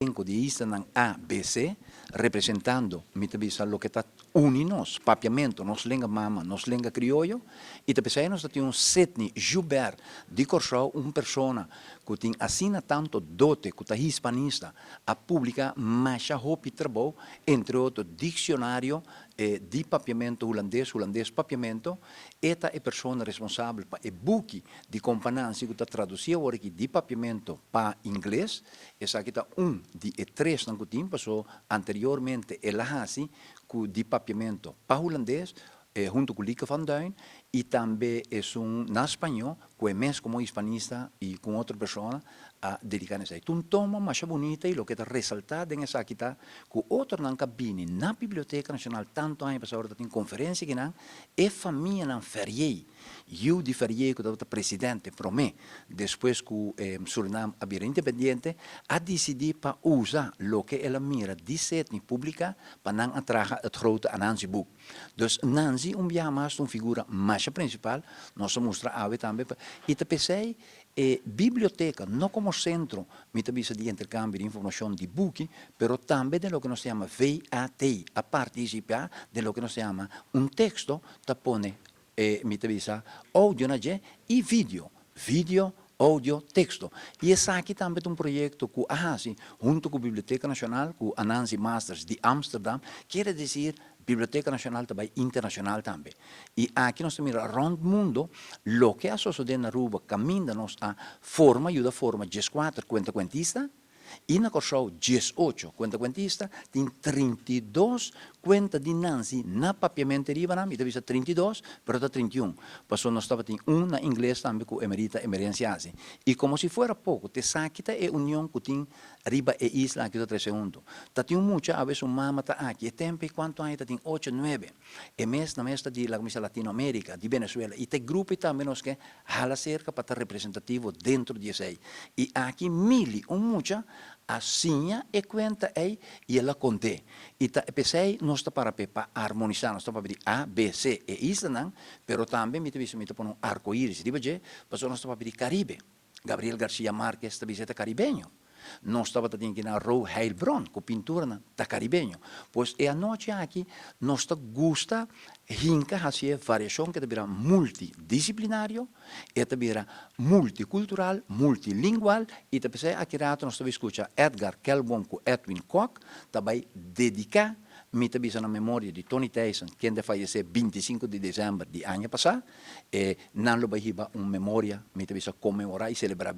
di Islam ABC, representando, mitabisa, lo que está unidos, papiamento, nos lenga mama, nos lenga criollo, e também nós temos Sidney Joubert, de Corsau, uma pessoa que tem assina tanto dote, que é hispanista, a publicar mais hopi trabalho, entre outros, dicionário de papiamento holandês papiamento, esta é a pessoa responsável para o book de companhia que está traduzido aqui de papiamento para inglês, essa aqui está de três que tem, passou anteriormente ela assim, de papiamento para holandês, junto com Lieke van Duin, e também é na espanhol, que é mesmo como hispanista e com outra pessoa, a dedicar nessa. Então, toma mais bonita e o que está ressaltado nessa aqui está, que outro não cabine na Biblioteca Nacional, tanto anos passados, tem conferência que não, é família não feriei. Eu de feriei, que estava presidente, para mim, depois que Suriname havia independente, a decidir para usar o que ela mira de setni pública para não atrair o grote Nancy book. Dus Nancy, mais uma figura mais principal, nós mostramos também, e te pensei, biblioteca, não como centro, de intercambio de informação de book, pero também de lo que nós chamamos VAT, a participar de lo que nós chamamos texto, tapone, áudio e vídeo. Vídeo, áudio, texto. E esse aqui também é um projeto que a junto com a Biblioteca Nacional, com a Nancy Masters de Amsterdam, quer dizer Biblioteca Nacional também internacional também. E aqui nós temos around o mundo, o que a sociedade na Aruba caminha-nos a forma, ajuda a forma 14 cuenta-cuentista, e na Corsau 18 cuenta-cuentista, tem 32 contas de Nancy na papiamento de Ibanam, e talvez 32, pero está 31. Passou nós estava tem na inglês também com emerita emergência. E como se fora pouco, te saquita é união que tem riba e isla aqui do 3 segundos. Tá tem muita, a vezes mama tá aqui, e tempo quanto ainda tem 8, 9. E mês na mesta de Latinoamérica, de Venezuela, e tem grupo também nós que hala cerca para estar representativo dentro de sei. E aqui muita assim e conta aí e ela conte. E pensei nós está para harmonizar, nós está para pedir A, B, C e isla não, pero também me pôr um arco-íris, riba je, passou nós está para pedir Caribe. Gabriel Garcia Marquez está visita caribenho. Nós estava tendo que na Rue Heilbronn, com pintura da caribenho. Pois e a noite aqui, nós gosta hinca hacia variação que também multidisciplinário, e também multicultural, multilingual, e também aqui nós estamos escutando Edgar Kelbom com Edwin Koch, também dedicar mi tabisa na memória de Tony Tyson, que faleceu 25 de dezembro do ano passado, e não lo bahiba uma memória, mi tabisa comemorar e celebrar